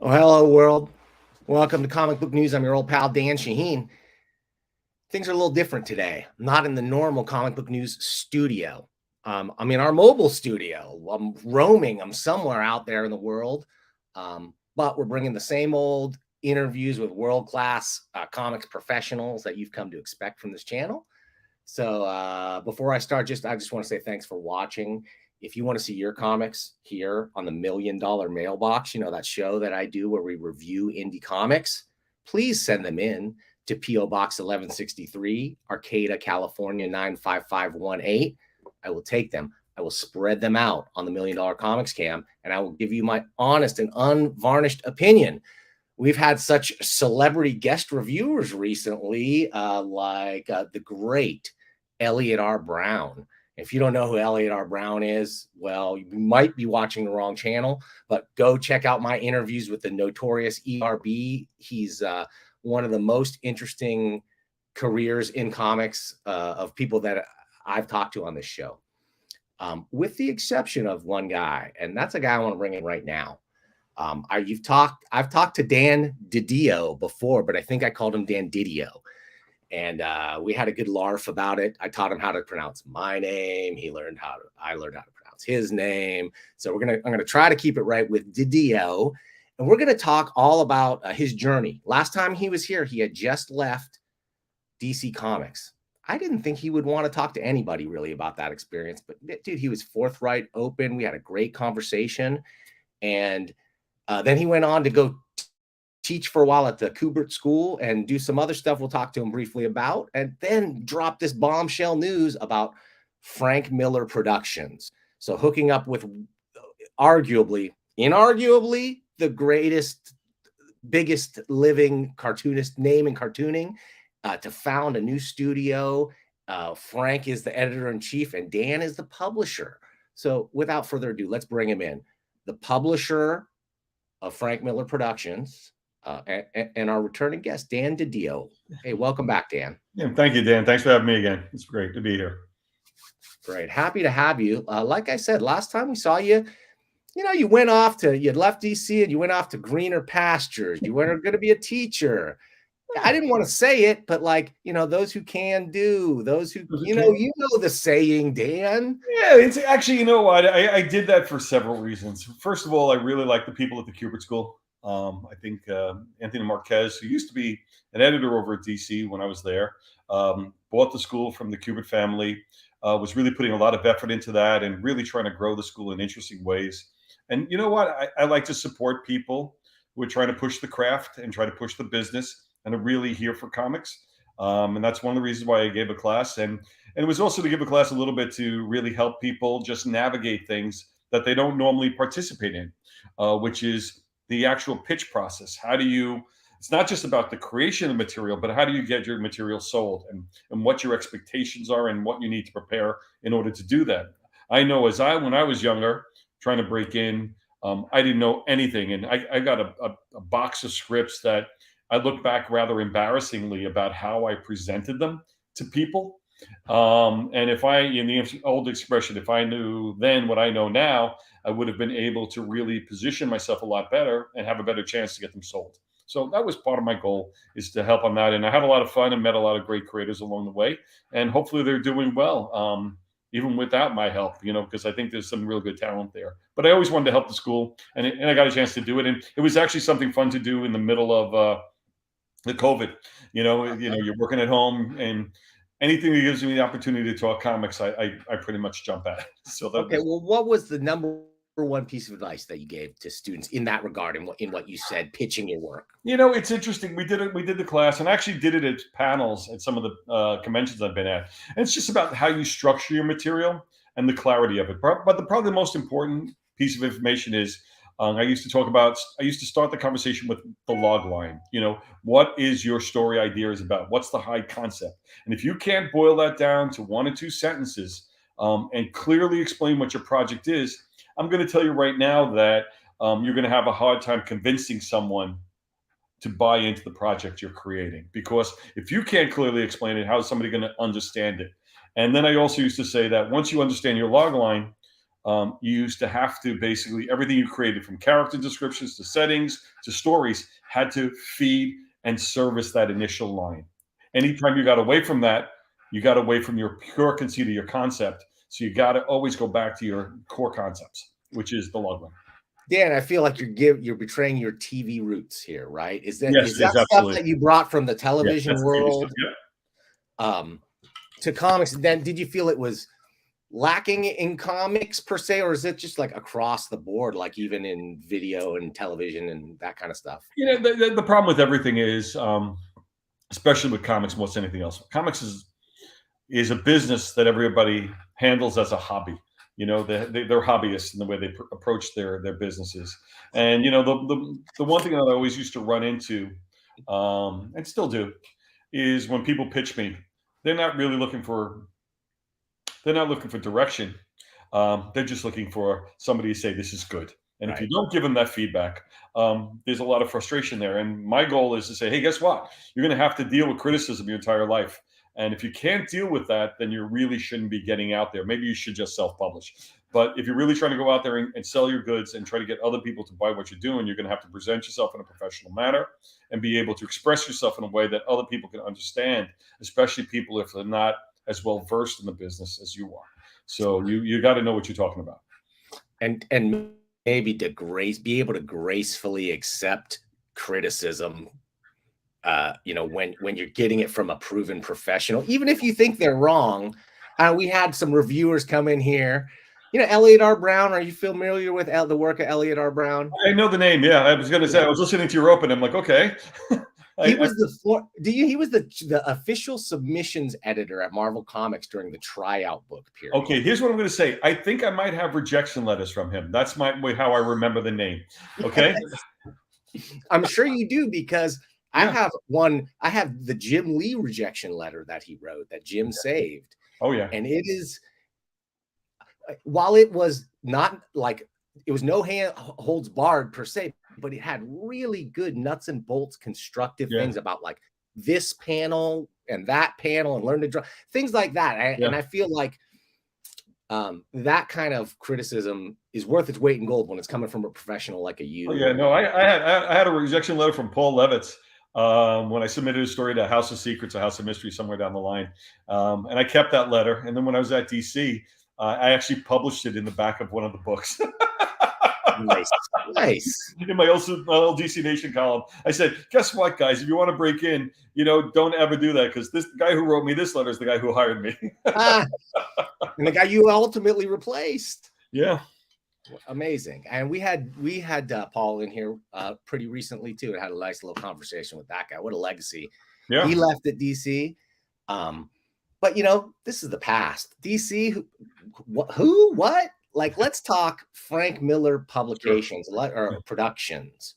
Oh, hello, world. Welcome to Comic Book News. I'm your old pal, Dan Shaheen. Things are a little different today. I'm not in the normal Comic Book News studio. I'm in our mobile studio. I'm roaming. I'm somewhere out there in the world. But we're bringing the same old interviews with world-class comics professionals that you've come to expect from this channel. So before I start, I just want to say thanks for watching. If you want to see your comics here on the $1 Million Mailbox, you know, that show that I do where we review indie comics, please send them in to P.O. Box 1163, Arcata, California, 95518. I will take them. I will spread them out on the $1 Million Comics Cam, and I will give you my honest and unvarnished opinion. We've had such celebrity guest reviewers recently, like the great Elliot R. Brown. If you don't know who Elliot R. Brown is, well, you might be watching the wrong channel, but go check out my interviews with the notorious ERB. He's one of the most interesting careers in comics of people that I've talked to on this show, with the exception of one guy, and that's a guy I want to bring in right now. I've talked to Dan Didio before, but I think I called him Dan Didio. And we had a good larf about it. I taught him how to pronounce my name. I learned how to pronounce his name. So I'm gonna try to keep it right with Didio, and we're gonna talk all about his journey. Last time he was here, he had just left DC Comics. I didn't think he would want to talk to anybody really about that experience, but dude, he was forthright, open. We had a great conversation, and then he went on to go teach for a while at the Kubert School and do some other stuff we'll talk to him briefly about, and then drop this bombshell news about Frank Miller Productions. So hooking up with inarguably the greatest, biggest living cartoonist name in cartooning, to found a new studio. Frank is the editor-in-chief and Dan is the publisher. So without further ado, let's bring him in. The publisher of Frank Miller Productions, and our returning guest, Dan Didio. Hey, welcome back, Dan. Yeah, thank you, Dan. Thanks for having me again. It's great to be here. Great. Happy to have you. Like I said, last time we saw you, you had left DC and you went off to greener pastures. You were going to be a teacher. I didn't want to say it, but those who can do, those who, you know the saying, Dan. Yeah, it's actually, you know what? I did that for several reasons. First of all, I really like the people at the Kubert School. I think Anthony Marquez, who used to be an editor over at DC when I was there, bought the school from the Kubert family, was really putting a lot of effort into that and really trying to grow the school in interesting ways. And you know what? I like to support people who are trying to push the craft and try to push the business and are really here for comics. And that's one of the reasons why I gave a class. And it was also to give a class a little bit to really help people just navigate things that they don't normally participate in, which is the actual pitch process. It's not just about the creation of material, but how do you get your material sold and what your expectations are and what you need to prepare in order to do that. I know when I was younger, trying to break in, I didn't know anything. And I got a box of scripts that I look back rather embarrassingly about how I presented them to people. And in the old expression, if I knew then what I know now, I would have been able to really position myself a lot better and have a better chance to get them sold. So that was part of my goal, is to help on that. And I had a lot of fun and met a lot of great creators along the way. And hopefully they're doing well, even without my help, because I think there's some real good talent there. But I always wanted to help the school, and I got a chance to do it. And it was actually something fun to do in the middle of the COVID. You're working at home, and anything that gives me the opportunity to talk comics, I pretty much jump at. So well, what was the number one piece of advice that you gave to students in that regard, in what you said, pitching your work? It's interesting. We did it. We did the class, and I actually did it at panels at some of the conventions I've been at. And it's just about how you structure your material and the clarity of it. But probably the most important piece of information is I used to start the conversation with the log line. What is your story idea is about? What's the high concept? And if you can't boil that down to 1 or 2 sentences and clearly explain what your project is, I'm going to tell you right now that you're going to have a hard time convincing someone to buy into the project you're creating. Because if you can't clearly explain it, how is somebody going to understand it? And then I also used to say that once you understand your log line, you used to have to basically everything you created, from character descriptions to settings to stories, had to feed and service that initial line. Anytime you got away from that, you got away from your pure conceit of your concept. So you got to always go back to your core concepts, which is the log line. Dan, I feel like you're betraying your TV roots here, right? Is that Yes, stuff absolutely. that you brought from the Yeah, television that's the TV world stuff. Yeah. To comics? Then did you feel it was lacking in comics per se, or is it just like across the board, like even in video and television and that kind of stuff? The problem with everything is, especially with comics, more than anything else, comics is a business that everybody handles as a hobby. They're hobbyists in the way they approach their businesses. And the one thing that I always used to run into, and still do, is when people pitch me, they're not really looking for direction. They're just looking for somebody to say this is good. And if you don't give them that feedback, there's a lot of frustration there. And my goal is to say, hey, guess what? You're going to have to deal with criticism your entire life. And if you can't deal with that, then you really shouldn't be getting out there. Maybe you should just self-publish. But if you're really trying to go out there and sell your goods and try to get other people to buy what you're doing, you're going to have to present yourself in a professional manner and be able to express yourself in a way that other people can understand, especially people if they're not as well versed in the business as you are. So you got to know what you're talking about. And maybe be able to gracefully accept criticism, when you're getting it from a proven professional, even if you think they're wrong. We had some reviewers come in here. Elliot R. Brown. Are you familiar with the work of Elliot R. Brown? I know the name. Yeah, I was going to say, I was listening to your open. I'm like, okay. He was the official submissions editor at Marvel Comics during the tryout book period. Okay, here's what I'm going to say. I think I might have rejection letters from him. That's how I remember the name. Okay. I'm sure you do, because I have the Jim Lee rejection letter that he wrote that Jim saved. Oh yeah. And it is, while it was not like, it was no holds barred per se, but it had really good nuts and bolts constructive things about like this panel and that panel, and learn to draw things like that. And I feel like that kind of criticism is worth its weight in gold when it's coming from a professional like you. Oh, yeah, no, I had a rejection letter from Paul Levitz when I submitted a story to House of Secrets, a House of Mystery, somewhere down the line, and I kept that letter. And then when I was at DC, I actually published it in the back of one of the books. Nice. In my old DC Nation column, I said, guess what, guys? If you want to break in, don't ever do that, because this guy who wrote me this letter is the guy who hired me. And the guy you ultimately replaced. Yeah. Amazing. And we had Paul in here pretty recently too, and had a nice little conversation with that guy. What a legacy. Yeah. He left at DC. But this is the past. DC, what? Like, let's talk Frank Miller Publications or Productions.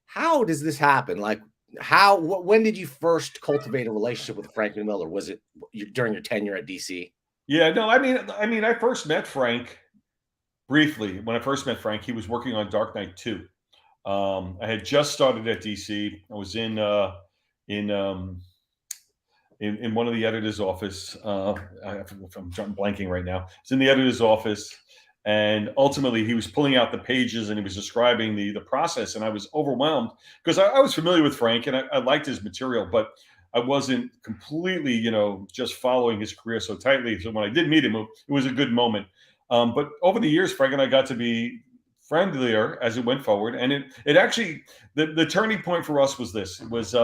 How does this happen? Like, when did you first cultivate a relationship with Frank Miller? Was it during your tenure at DC? Yeah, no, I mean, I first met Frank briefly. When I first met Frank, he was working on Dark Knight 2. I had just started at DC. I was in one of the editor's office. I'm blanking right now. It's in the editor's office, and ultimately he was pulling out the pages and he was describing the process, and I was overwhelmed because I was familiar with Frank and I liked his material, but I wasn't completely, just following his career so tightly. So when I did meet him, it was a good moment. But over the years, Frank and I got to be friendlier as it went forward, and it actually, the turning point for us was this. It was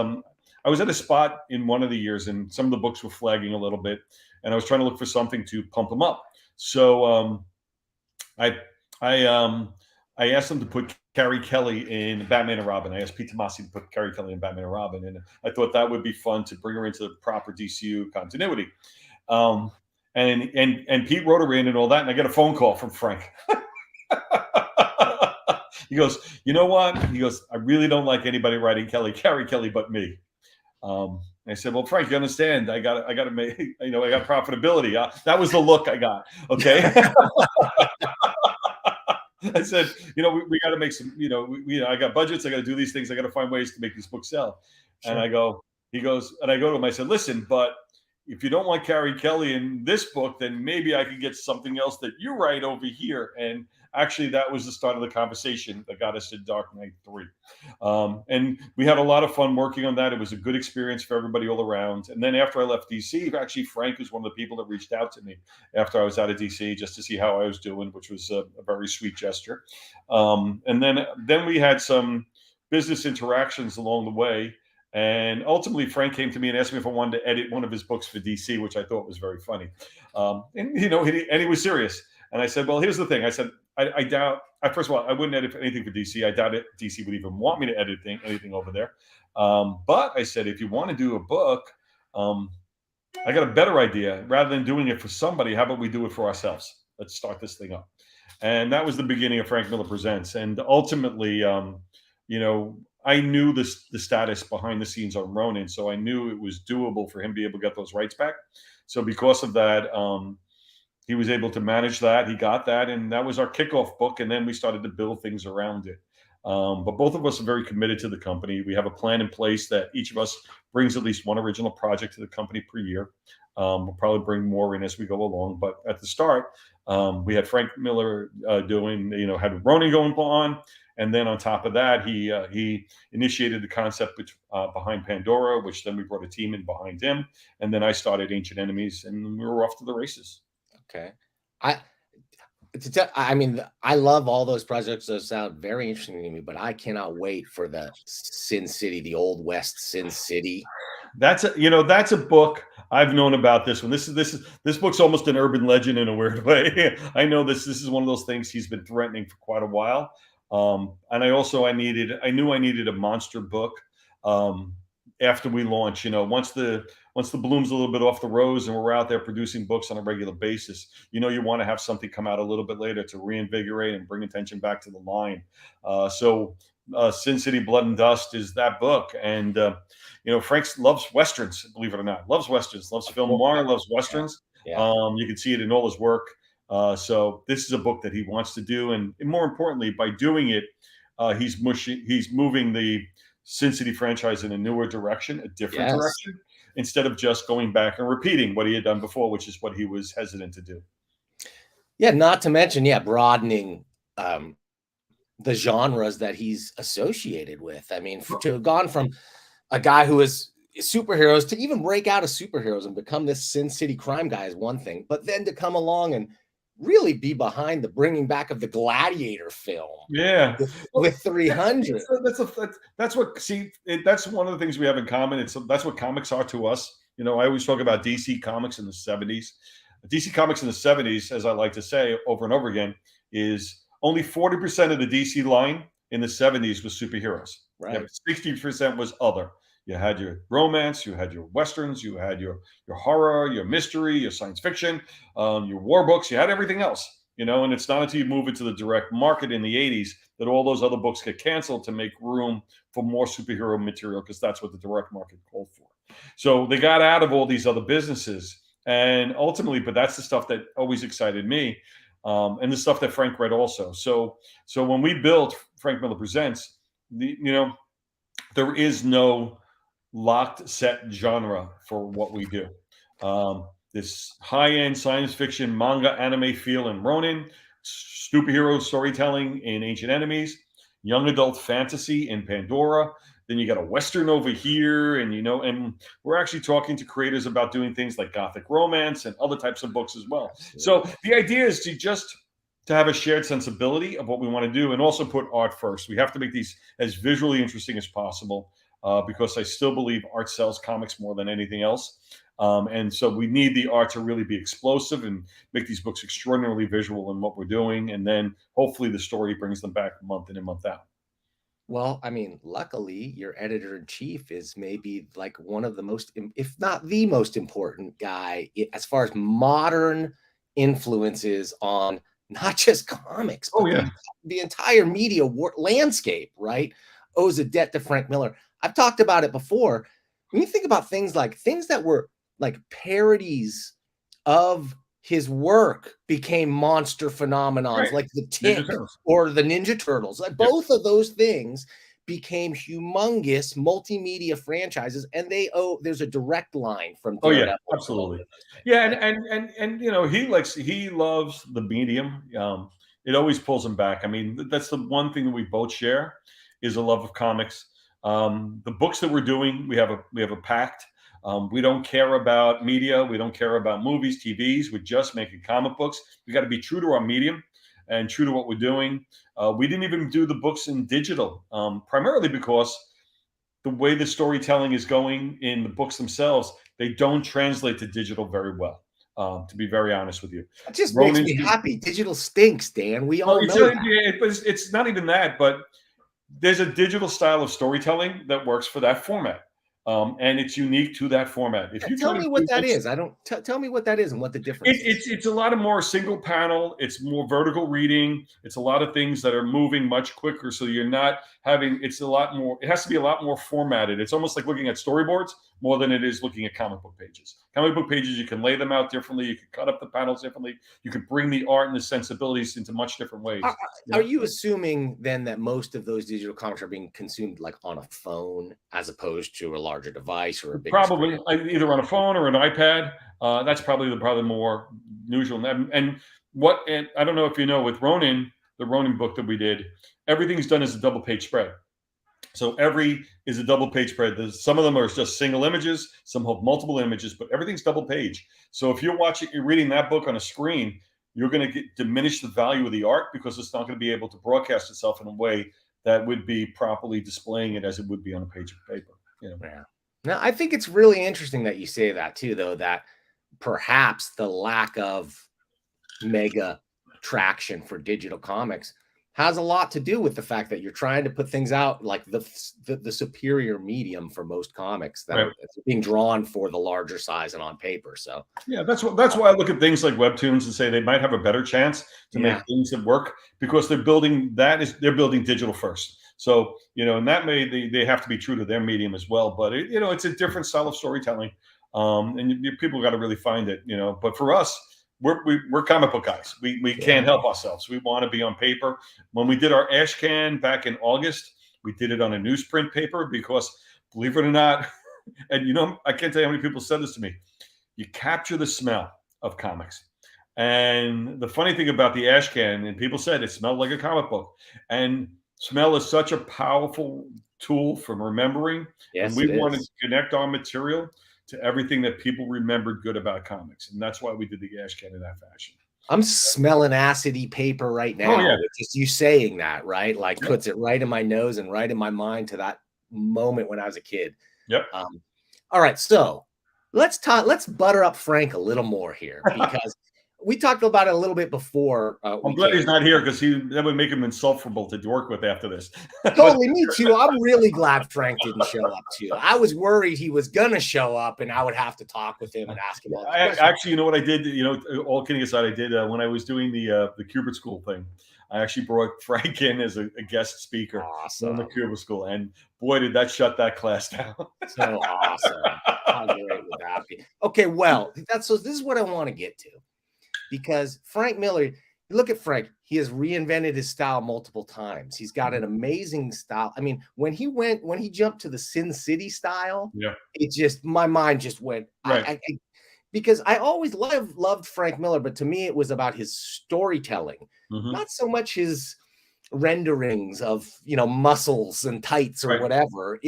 I was at a spot in one of the years, and some of the books were flagging a little bit, and I was trying to look for something to pump them up. So I I asked them to put Carrie Kelly in Batman and Robin. I asked Pete Tomasi to put Carrie Kelly in Batman and Robin, and I thought that would be fun to bring her into the proper DCU continuity. Um, and Pete wrote her in and all that, and I get a phone call from Frank. He goes, you know what? He goes, I really don't like anybody writing Carrie Kelly, but me. I said, well, Frank, you understand? I got to make, I got profitability. That was the look I got. Okay. I said, we got to make some, I got budgets. I got to do these things. I got to find ways to make these books sell. Sure. And I go to him, I said, listen, but if you don't want Carrie Kelly in this book, then maybe I could get something else that you write over here. And actually, that was the start of the conversation that got us to Dark Knight 3. And we had a lot of fun working on that. It was a good experience for everybody all around. And then after I left DC, actually, Frank was one of the people that reached out to me after I was out of DC just to see how I was doing, which was a very sweet gesture. And then we had some business interactions along the way. And ultimately, Frank came to me and asked me if I wanted to edit one of his books for DC, which I thought was very funny. And he was serious. And I said, well, here's the thing. I said, I doubt. First of all, I wouldn't edit anything for DC. I doubt DC would even want me to edit anything over there. But I said, if you want to do a book, I got a better idea. Rather than doing it for somebody, how about we do it for ourselves? Let's start this thing up. And that was the beginning of Frank Miller Presents. And ultimately, I knew the status behind the scenes on Ronin, so I knew it was doable for him to be able to get those rights back. So because of that, he was able to manage that. He got that, and that was our kickoff book. And then we started to build things around it. But both of us are very committed to the company. We have a plan in place that each of us brings at least one original project to the company per year. We'll probably bring more in as we go along. But at the start, we had Frank Miller had Ronin going on. And then on top of that, he initiated the concept behind Pandora, which then we brought a team in behind him. And then I started Ancient Enemies, and we were off to the races. Okay. I mean, I love all those projects. Those sound very interesting to me, but I cannot wait for the Sin City, the Old West Sin City. That's a book. I've known about this one. This book's almost an urban legend in a weird way. I know this is one of those things he's been threatening for quite a while. And I knew I needed a monster book after we launch. Once the bloom's a little bit off the rose and we're out there producing books on a regular basis, you want to have something come out a little bit later to reinvigorate and bring attention back to the line. So Sin City Blood and Dust is that book. And Frank loves Westerns, believe it or not. Loves Westerns, loves film noir, loves Westerns. Yeah. You can see it in all his work. So this is a book that he wants to do. And more importantly, by doing it, he's moving the Sin City franchise in a newer direction, a different direction, instead of just going back and repeating what he had done before, which is what he was hesitant to do. Yeah, not to mention, broadening the genres that he's associated with. I mean, to have gone from a guy who is superheroes to even break out of superheroes and become this Sin City crime guy is one thing, but then to come along and really be behind the bringing back of the Gladiator film. Yeah. With 300. That's one of the things we have in common. That's what comics are to us. I always talk about DC Comics in the 70s. DC Comics in the 70s, as I like to say over and over again, is only 40% of the DC line in the 70s was superheroes. Right. 60% was other. You had your romance, you had your Westerns, you had your horror, your mystery, your science fiction, your war books, you had everything else, and it's not until you move into the direct market in the 80s that all those other books get canceled to make room for more superhero material, because that's what the direct market called for. So they got out of all these other businesses, and ultimately, but that's the stuff that always excited me, and the stuff that Frank read also. So when we built Frank Miller Presents, there is no locked set genre for what we do. This high-end science fiction, manga, anime feel in Ronin, superhero storytelling in Ancient Enemies, young adult fantasy in Pandora. Then you got a Western over here, and we're actually talking to creators about doing things like Gothic romance and other types of books as well. So the idea is to have a shared sensibility of what we want to do, and also put art first. We have to make these as visually interesting as possible, because I still believe art sells comics more than anything else. And so we need the art to really be explosive and make these books extraordinarily visual in what we're doing. And then hopefully the story brings them back month in and month out. Well, I mean, luckily, your editor in chief is maybe like one of the most, if not the most important guy as far as modern influences on not just comics, Oh, but yeah. the entire media landscape, right? Owes a debt to Frank Miller. I've talked about it before. When you think about things that were like parodies of his work became monster phenomenons Right. like the Ninja Tick Turtles. or the Ninja Turtles. Like Yep. both of those things became humongous multimedia franchises, and there's a direct line from Oh, yeah, Daredevil to all absolutely. of those things, Yeah, right? and you know, he loves the medium. It always pulls him back. I mean, that's the one thing that we both share is a love of comics. The books that we're doing, we have a pact. We don't care about media. We don't care about movies, TVs. We're just making comic books. We got to be true to our medium and true to what we're doing. We didn't even do the books in digital, primarily because the way the storytelling is going in the books themselves, they don't translate to digital very well. To be very honest with you, It just makes Ronan's me happy. Digital stinks, Dan. We well, all know that. it's not even that, but there's a digital style of storytelling that works for that format, and it's unique to that format. If you try Tell to me what do that books, is. I don't tell me what that is and what the difference is. it's a lot of more single panel. It's more vertical reading. It's a lot of things that are moving much quicker. So you're not having. It's a lot more. It has to be a lot more formatted. It's almost like looking at storyboards more than it is looking at comic book pages. Comic book pages, you can lay them out differently. You can cut up the panels differently. You can bring the art and the sensibilities into much different ways. Are you assuming then that most of those digital comics are being consumed like on a phone as opposed to a larger device or a bigger screen? Probably either on a phone or an iPad. That's probably more usual. And I don't know if you know with Ronin, the Ronin book that we did, everything's done as a double page spread. So every is a double page spread. Some of them are just single images, some have multiple images, but everything's double page. So if you're reading that book on a screen, you're going to diminish the value of the art because it's not going to be able to broadcast itself in a way that would be properly displaying it as it would be on a page of paper. You know. Yeah. Now, I think it's really interesting that you say that too, though, that perhaps the lack of mega traction for digital comics has a lot to do with the fact that you're trying to put things out like the superior medium for most comics that Right. are being drawn for the larger size and on paper. So Yeah, that's why I look at things like webtoons and say they might have a better chance to make yeah, things that work because they're building digital first. So in that way they have to be true to their medium as well. But it's a different style of storytelling, and people got to really find it. But for us, we're comic book guys. We yeah. can't help ourselves. We want to be on paper. When we did our ash can back in August, we did it on a newsprint paper because, believe it or not, and I can't tell you how many people said this to me. You capture the smell of comics. And the funny thing about the ash can, and people said it smelled like a comic book. And smell is such a powerful tool for remembering. And Yes, we it wanted is. to connect our material to everything that people remembered good about comics. And that's why we did the ash can in that fashion. I'm smelling acidy paper right Oh, now yeah. with just you saying that, right? Like Yep. puts it right in my nose and right in my mind to that moment when I was a kid. Yep. All right, so let's butter up Frank a little more here because we talked about it a little bit before I'm we glad he's came. not here because that would make him insufferable to work with after this. But Totally, me too. I'm really glad Frank didn't show up too. I was worried he was gonna show up and I would have to talk with him and ask him all these questions. actually, you know what I did? All kidding aside, I did when I was doing the Cubert School thing. I actually brought Frank in as a guest speaker on the Awesome. Cubert School, and boy, did that shut that class down. So awesome. How great would that be? Okay, well, this is what I want to get to. Because Frank Miller, you look at Frank, he has reinvented his style multiple times. He's got an amazing style. I mean, when he jumped to the Sin City style, Yeah, my mind just went, right. because I always loved Frank Miller, but to me, it was about his storytelling, Hmm. not so much his renderings of muscles and tights or Right. whatever.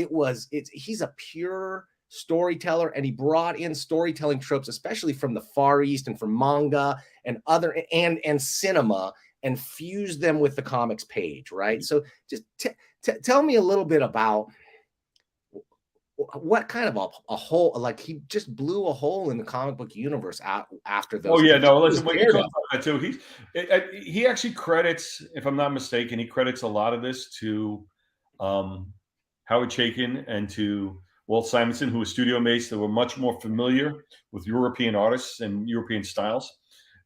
He's a pure storyteller, and he brought in storytelling tropes, especially from the Far East and from manga and other and cinema, and fused them with the comics page, right? So just tell me a little bit about what kind of a hole? Like he just blew a hole in the comic book universe out after Oh those. yeah, Because no. he was Listen, when you talk Daredevil. about that too, he actually credits, if I'm not mistaken, he credits a lot of this to um, Howard Chaykin and to Walt Simonson, who were studio mates that were much more familiar with European artists and European styles.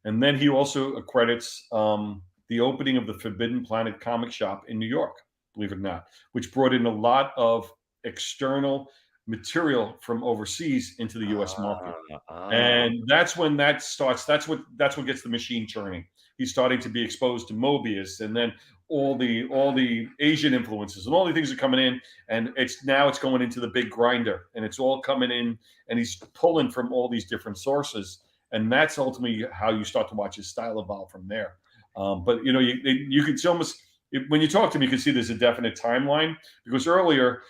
And then he also credits the opening of the Forbidden Planet comic shop in New York, believe it or not, which brought in a lot of external material from overseas into the U.S. market. Oh, And that's when that starts. That's what gets the machine churning. He's starting to be exposed to Mobius, and then all the Asian influences and all the things are coming in, and it's going into the big grinder, and it's all coming in, and he's pulling from all these different sources, and that's ultimately how you start to watch his style evolve from there. But you could almost, when you talk to him, you can see there's a definite timeline, because earlier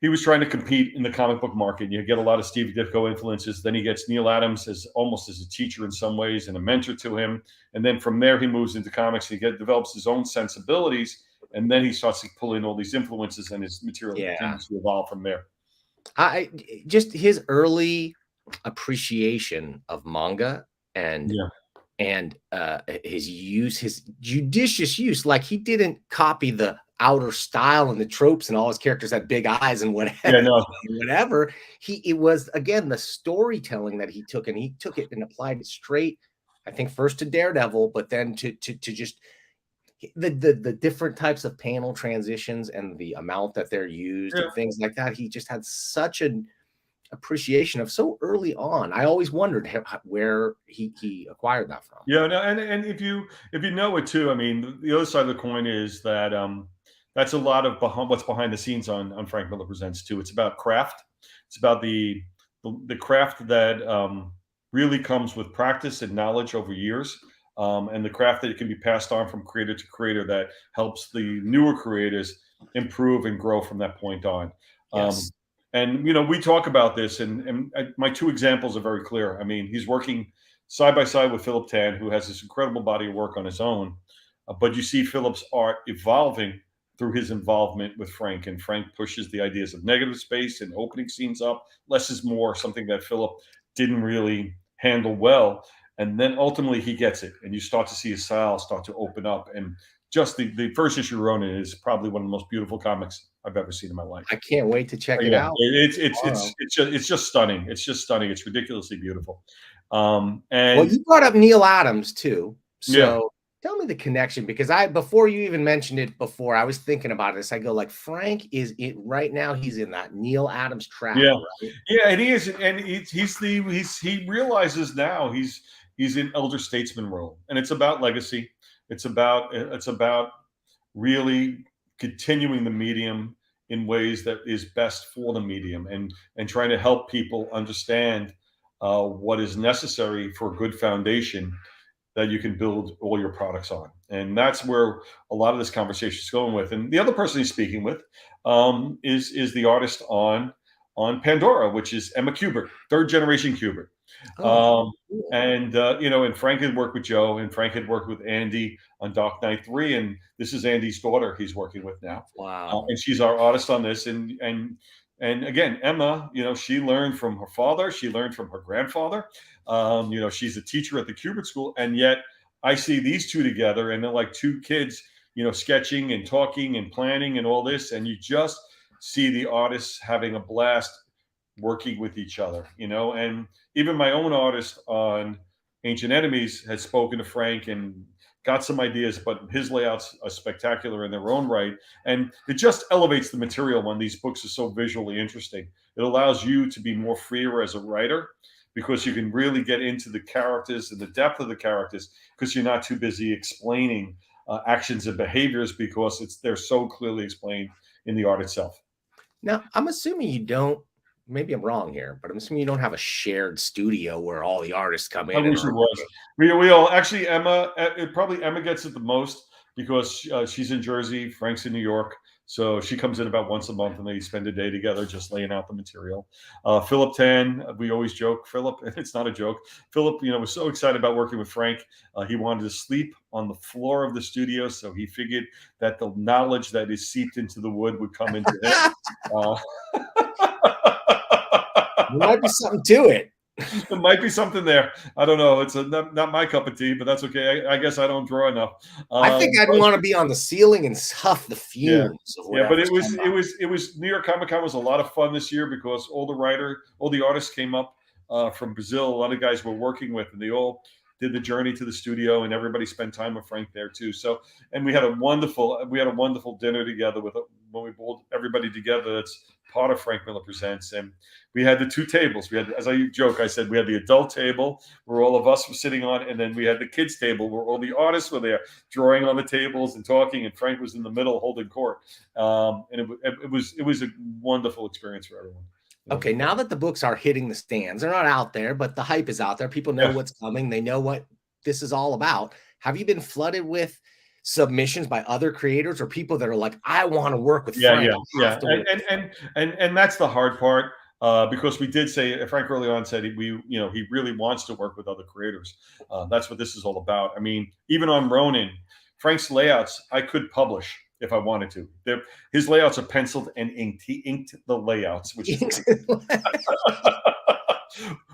he was trying to compete in the comic book market. You get a lot of Steve Ditko influences. Then he gets Neil Adams as almost as a teacher in some ways and a mentor to him. And then from there, he moves into comics. Develops his own sensibilities. And then he starts to pull in all these influences, and his material yeah. continues to evolve from there. I just his early appreciation of manga and Yeah. his judicious use. Like he didn't copy the outer style and the tropes, and all his characters had big eyes and Yeah. whatever. No. Whatever. It was again the storytelling that he took, and he took it and applied it straight. I think first to Daredevil, but then to just the different types of panel transitions and the amount that they're used Yeah. and things like that. He just had such an appreciation of so early on. I always wondered where he acquired that from. Yeah, no, and if you know it too, I mean, the other side of the coin is that that's a lot of what's behind the scenes on Frank Miller Presents too. It's about craft. It's about the craft that really comes with practice and knowledge over years, and the craft that can be passed on from creator to creator that helps the newer creators improve and grow from that point on. Um, Yes. and we talk about this, and my two examples are very clear. I mean, he's working side by side with Philip Tan, who has this incredible body of work on his own. But you see Philip's art evolving through his involvement with Frank, and Frank pushes the ideas of negative space and opening scenes up. Less is more, something that Philip didn't really handle well. And then ultimately he gets it, and you start to see his style start to open up. And just the first issue of Ronin is probably one of the most beautiful comics I've ever seen in my life. I can't wait to check it Yeah, out tomorrow. it's just stunning. It's just stunning. It's ridiculously beautiful. Well, And you brought up Neil Adams too. yeah, So tell me the connection, because before you even mentioned it before, I was thinking about this. I go like Frank is it right now. He's in that Neil Adams trap, yeah, right? yeah, and he is, and he realizes now he's in elder statesman role, and it's about legacy. It's about really continuing the medium in ways that is best for the medium, and trying to help people understand what is necessary for a good foundation that you can build all your products on. And that's where a lot of this conversation is going with. And the other person he's speaking with is the artist on Pandora, which is Emma Kubert, third generation Kubert. Oh, Um, cool. and Frank had worked with Joe, and Frank had worked with Andy on Dark Knight 3, and this is Andy's daughter he's working with now, Wow. and she's our artist on this. And again, Emma, she learned from her father, she learned from her grandfather. She's a teacher at the Kubert School, and yet I see these two together, and they're like two kids, sketching and talking and planning and all this, and you just see the artists having a blast working with each other, and even my own artist on Ancient Enemies has spoken to Frank and got some ideas, but his layouts are spectacular in their own right. And it just elevates the material when these books are so visually interesting. It allows you to be more freer as a writer, because you can really get into the characters and the depth of the characters, because you're not too busy explaining actions and behaviors, because they're so clearly explained in the art itself. Now, I'm assuming you don't, maybe I'm wrong here, but I'm assuming you don't have a shared studio where all the artists come I in and wish it are. was. We all actually, probably Emma gets it the most, because she's in Jersey, Frank's in New York, so she comes in about once a month, and they spend a day together just laying out the material. Philip Tan, we always joke. Philip, it's not a joke. Philip, was so excited about working with Frank. He wanted to sleep on the floor of the studio, so he figured that the knowledge that is seeped into the wood would come into him. Uh, might be something to it. There might be something there. I don't know. It's not my cup of tea, but that's okay. I guess I don't draw enough. I think I'd want to be on the ceiling and huff the Yeah. fumes of Yeah, but whatever's come up. it was New York Comic Con was a lot of fun this year because all the artists came up from Brazil. A lot of guys we're working with, and they all did the journey to the studio, and everybody spent time with Frank there too. So, and we had a wonderful dinner together when we pulled everybody together. That's part of Frank Miller Presents, and we had the two tables. We had, as I joke, I said we had the adult table where all of us were sitting on, and then we had the kids table where all the artists were there drawing on the tables and talking, and Frank was in the middle holding court. And it was a wonderful experience for everyone. Okay, now that the books are hitting the stands, they're not out there, but the hype is out there. People know what's coming. They know what this is all about. Have you been flooded with submissions by other creators or people that are like, I want to work with Frank? And that's the hard part. Because we did say Frank early on said he really wants to work with other creators. That's what this is all about. I mean, even on Ronin, Frank's layouts I could publish if I wanted to. His layouts are penciled and inked. He inked the layouts, which is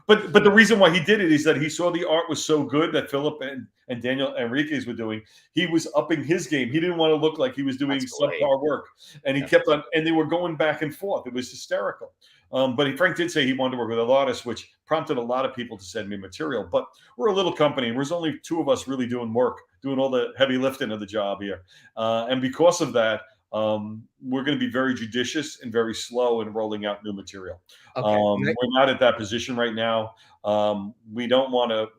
but the reason why he did it is that he saw the art was so good that Philip and Daniel Enriquez were doing. He was upping his game. He didn't want to look like he was doing subpar work, and he kept on. And they were going back and forth. It was hysterical. But Frank did say he wanted to work with other artists, which prompted a lot of people to send me material. But we're a little company. There's only two of us really doing work, doing all the heavy lifting of the job here. And because of that, we're going to be very judicious and very slow in rolling out new material. Okay. We're not at that position right now. We don't want to.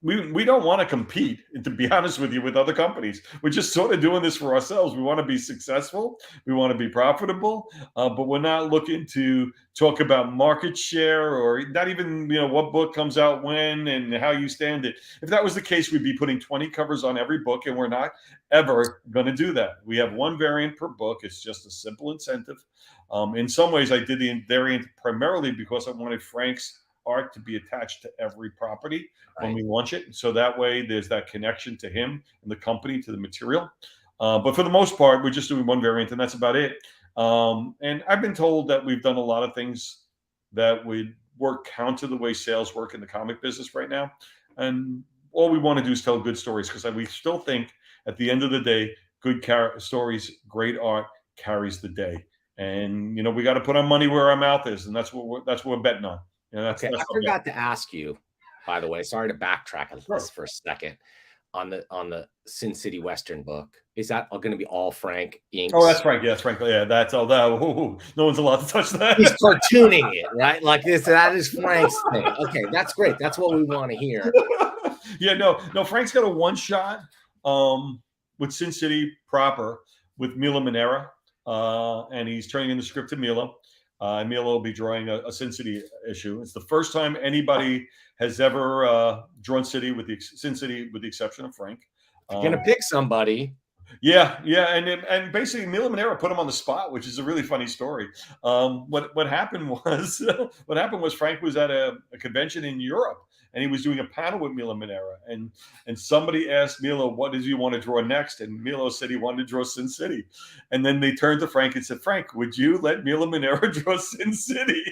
We don't want to compete, to be honest with you, with other companies. We're just sort of doing this for ourselves. We want to be successful. We want to be profitable, but we're not looking to talk about market share or not even, what book comes out when and how you stand it. If that was the case, we'd be putting 20 covers on every book, and we're not ever going to do that. We have one variant per book. It's just a simple incentive. In some ways, I did the variant primarily because I wanted Frank's art to be attached to every property when we launch it. So that way there's that connection to him and the company, to the material. But for the most part, we're just doing one variant, and that's about it. And I've been told that we've done a lot of things that would work counter the way sales work in the comic business right now. And all we want to do is tell good stories, because we still think at the end of the day, good stories, great art carries the day. And, we got to put our money where our mouth is. And that's what we're betting on. That's I forgot to ask you, by the way, sorry to backtrack this for a second, on the Sin City Western book. Is that going to be all Frank inks? Oh, that's Frank. Yeah, that's Frank. Yeah, that's all that. No one's allowed to touch that. He's cartooning it, right? Like this. That is Frank's thing. Okay, that's great. That's what we want to hear. Yeah, no. Frank's got a one shot with Sin City proper with Mila Manera, and he's turning in the script to Mila. Mila will be drawing a Sin City issue. It's the first time anybody has ever drawn Sin City, with the exception of Frank. You're gonna pick somebody. Yeah, and basically Mila Manera put him on the spot, which is a really funny story. What happened was Frank was at a convention in Europe, and he was doing a panel with Mila Manera, and somebody asked Mila, what does he want to draw next? And Mila said he wanted to draw Sin City. And then they turned to Frank and said, Frank, would you let Mila Manera draw Sin City?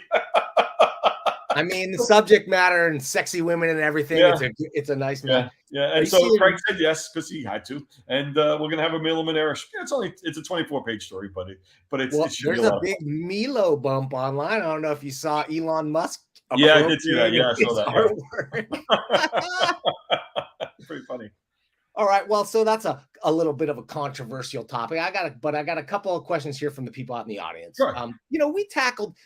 I mean, the subject matter and sexy women and everything. Yeah. It's a nice match. Yeah. And so Frank said yes, because he had to. And we're gonna have a Mila Manera. It's a 24-page story, but there's a big Milo bump online. I don't know if you saw Elon Musk. Yeah, I did see that. Yeah, I saw that. Pretty funny. All right. Well, so that's a little bit of a controversial topic. I got a couple of questions here from the people out in the audience. Sure. We tackled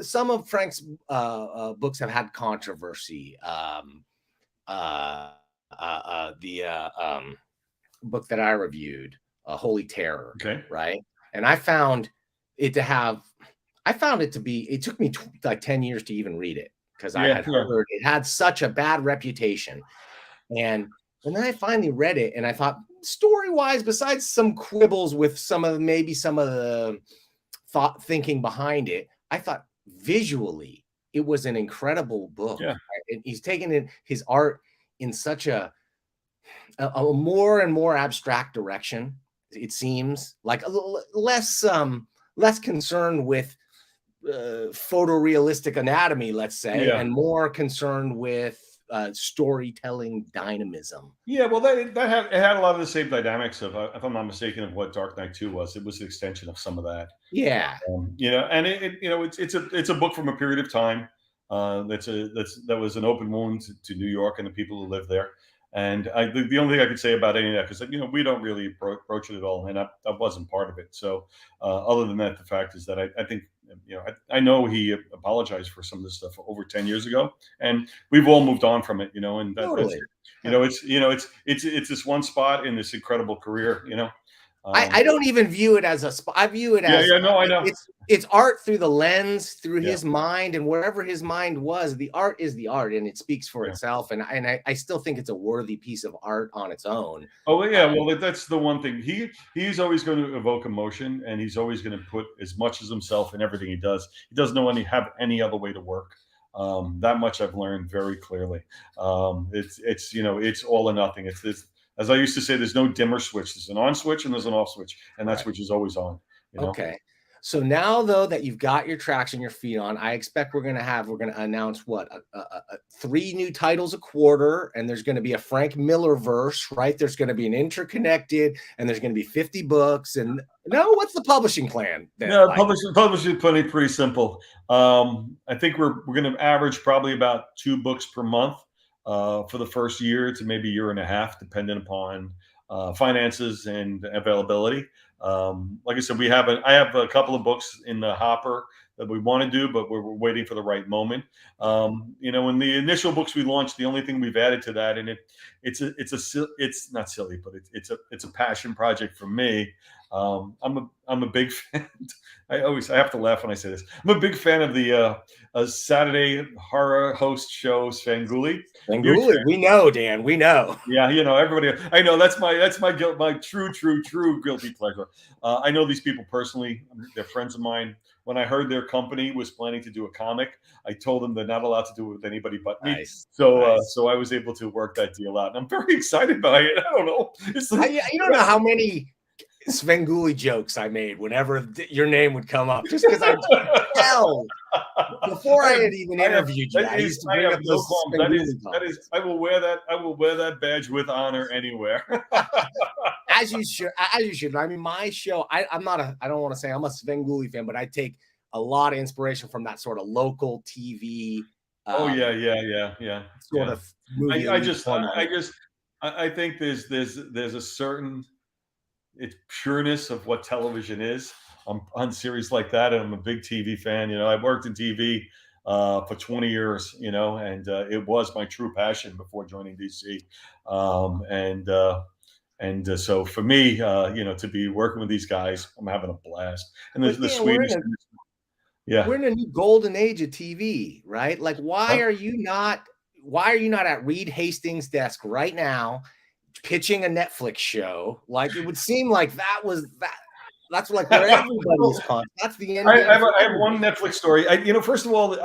some of Frank's books have had controversy. The book that I reviewed, Holy Terror. Okay. Right. And I found it to be, it took me like 10 years to even read it, because I had heard it had such a bad reputation. And then I finally read it, and I thought, story-wise, besides some quibbles with some of the thinking behind it, I thought visually it was an incredible book. Yeah. And he's taken in his art in such a more and more abstract direction. It seems like less concerned with photorealistic anatomy, let's say, Yeah. and more concerned with storytelling dynamism. Yeah, well, it had a lot of the same dynamics of, if I'm not mistaken, of what Dark Knight 2 was. It was an extension of some of that. Yeah, And it's a book from a period of time. That was an open wound to New York and the people who live there. And the only thing I could say about any of that, because we don't really broach it at all, and I wasn't part of it. So other than that, the fact is that I think I know he apologized for some of this stuff over 10 years ago, and we've all moved on from it. And that's totally. it's this one spot in this incredible career. I don't even view it as a spot. I view it Yeah, as yeah, no, I know. it's art through the lens, through Yeah, his mind, and wherever his mind was, the art is the art, and it speaks for yeah. itself. And I still think it's a worthy piece of art on its own. Oh yeah, well that's the one thing. He's always going to evoke emotion, and he's always going to put as much as himself in everything he does. He doesn't know have any other way to work. That much I've learned very clearly. It's all or nothing. It's this, as I used to say, there's no dimmer switch. There's an on switch and there's an off switch, and that Right. switch is always on. Okay. So now, though, that you've got your traction, your feet on, I expect we're going to announce what 3 new titles a quarter, and there's going to be a Frank Miller verse, right? There's going to be an interconnected, and there's going to be 50 books. And no, what's the publishing plan then? No, publishing pretty simple. I think we're going to average probably about 2 books per month for the first year to maybe year and a half, depending upon finances and availability. Like I said, I have a couple of books in the hopper that we want to do, but we're waiting for the right moment. In the initial books we launched, the only thing we've added to that, and it's not silly, but it's a passion project for me. I'm a big fan. I have to laugh when I say this. I'm a big fan of the Saturday horror host show Svengoolie. Svengoolie, we know, Dan. We know. Yeah, everybody. I know that's my guilt, my true guilty pleasure. I know these people personally; they're friends of mine. When I heard their company was planning to do a comic, I told them they're not allowed to do it with anybody but me. Nice. So, Nice. so I was able to work that deal out, and I'm very excited by it. I don't know. You don't know how many Svengoolie jokes I made whenever your name would come up, just because I tell before I had even interviewed you. I used to bring up those I will wear that. I will wear that badge with honor anywhere. As you should. As you should. I mean, my show. I'm not a. I don't want to say I'm a Svengoolie fan, but I take a lot of inspiration from that sort of local TV. Oh yeah. Sort of movie. I think there's a certain it's pureness of what television is on series like that, and I'm a big TV fan. I've worked in TV for 20 years, and it was my true passion before joining DC. So for me, to be working with these guys, I'm having a blast. And the Swedish, we're in a new golden age of TV, right? Like, why are you not at Reed Hastings' desk right now pitching a Netflix show? Like, it would seem like that's like where everybody's on. That's the end. I have one Netflix story. First of all,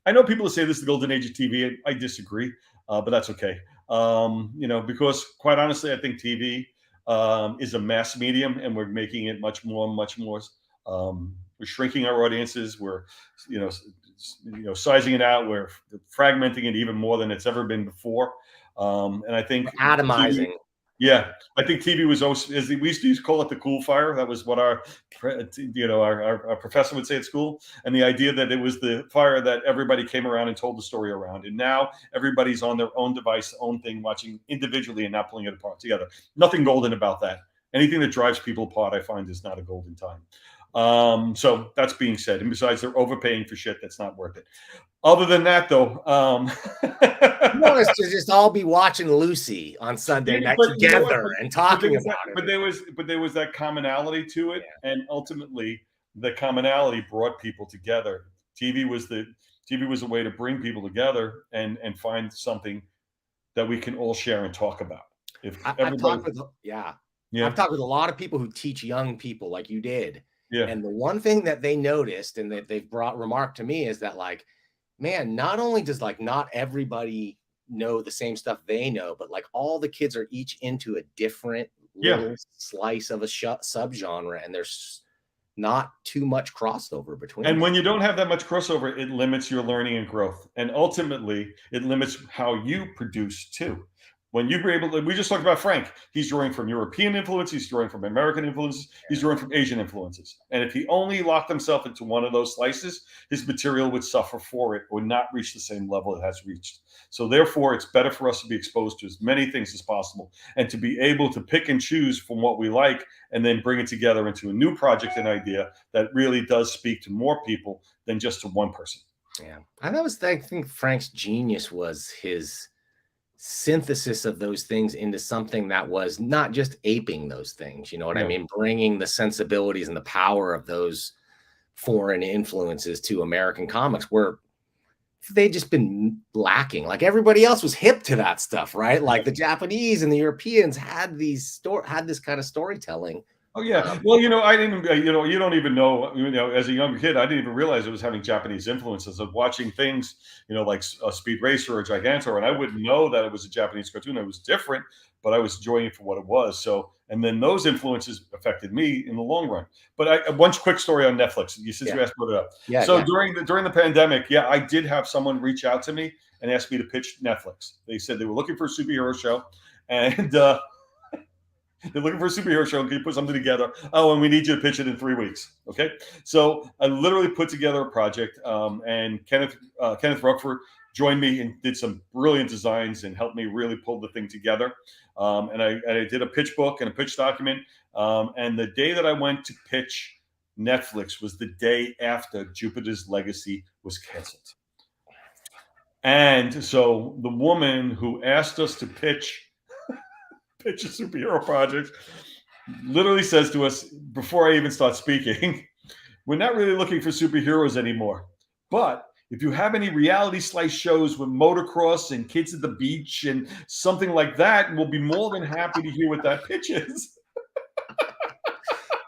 I know people say this is the golden age of TV. I disagree, but that's okay. Because quite honestly, I think TV is a mass medium, and we're making it much more. We're shrinking our audiences. We're, sizing it out. We're fragmenting it even more than it's ever been before. And I think atomizing. Yeah, I think TV was always, as we used to call it, the cool fire. That was what our professor would say at school, and the idea that it was the fire that everybody came around and told the story around. And now everybody's on their own device, own thing, watching individually and not pulling it apart together. Nothing golden about that. Anything that drives people apart, I find, is not a golden time. So that's being said, and besides, they're overpaying for shit that's not worth it. Other than that, though, you want us to just all be watching Lucy on Sunday night together and talking about it. But there was that commonality to it, and ultimately, the commonality brought people together. TV was a way to bring people together and find something that we can all share and talk about. I've talked with a lot of people who teach young people, like you did. Yeah. And the one thing that they noticed and that they've remarked to me is that, like, man, not only does not everybody know the same stuff they know, but like all the kids are each into a different little slice of a subgenre, and not too much crossover between And them. when you don't have that much crossover, it limits your learning and growth. And ultimately, it limits how you produce too. When you were able to, we just talked about Frank. He's drawing from European influence, he's drawing from American influences, he's drawing from Asian influences. And if he only locked himself into one of those slices, his material would suffer for it, would not reach the same level it has reached. So therefore, it's better for us to be exposed to as many things as possible and to be able to pick and choose from what we like and then bring it together into a new project and idea that really does speak to more people than just to one person. Yeah. I think Frank's genius was his synthesis of those things into something that was not just aping those things. You know what I mean? Bringing the sensibilities and the power of those foreign influences to American comics where they just been lacking. Like everybody else was hip to that stuff, right? Like the Japanese and the Europeans had this kind of storytelling. Oh yeah. Well, I didn't. You don't even know. As a young kid, I didn't even realize it was having Japanese influences. Of watching things, like a Speed Racer or Gigantor, and I wouldn't know that it was a Japanese cartoon. It was different, but I was enjoying it for what it was. So, and then those influences affected me in the long run. But one quick story on Netflix. Since you asked about it up. Yeah. So during the pandemic, I did have someone reach out to me and ask me to pitch Netflix. They said they were looking for a superhero show, and they're looking for a superhero show. Can you put something together? Oh, and we need you to pitch it in 3 weeks. Okay. So I literally put together a project, and Kenneth Ruckford joined me and did some brilliant designs and helped me really pull the thing together. And I did a pitch book and a pitch document. And the day that I went to pitch Netflix was the day after Jupiter's Legacy was canceled. And so the woman who asked us to pitch a superhero project literally says to us before I even start speaking, we're not really looking for superheroes anymore. But if you have any reality slice shows with motocross and kids at the beach and something like that, we'll be more than happy to hear what that pitch is.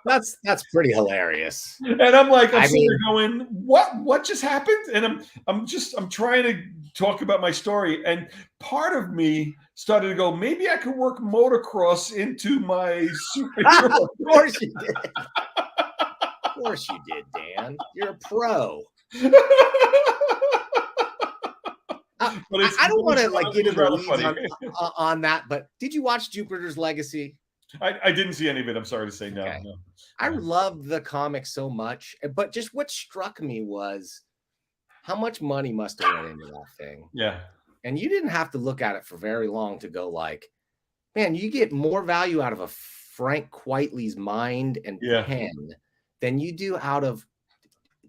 That's pretty hilarious. And I'm like, I'm sitting there going, what just happened? And I'm trying to talk about my story. And part of me started to go, maybe I could work motocross into my superhero. Of course you did. Of course you did, Dan. You're a pro. I don't want to get into the weeds on that, but did you watch Jupiter's Legacy? I didn't see any of it. I'm sorry to say no. Okay. No. I loved the comic so much, but just what struck me was how much money must have went into that thing. Yeah. And you didn't have to look at it for very long to go like, man, you get more value out of a Frank Quitely's mind and pen than you do out of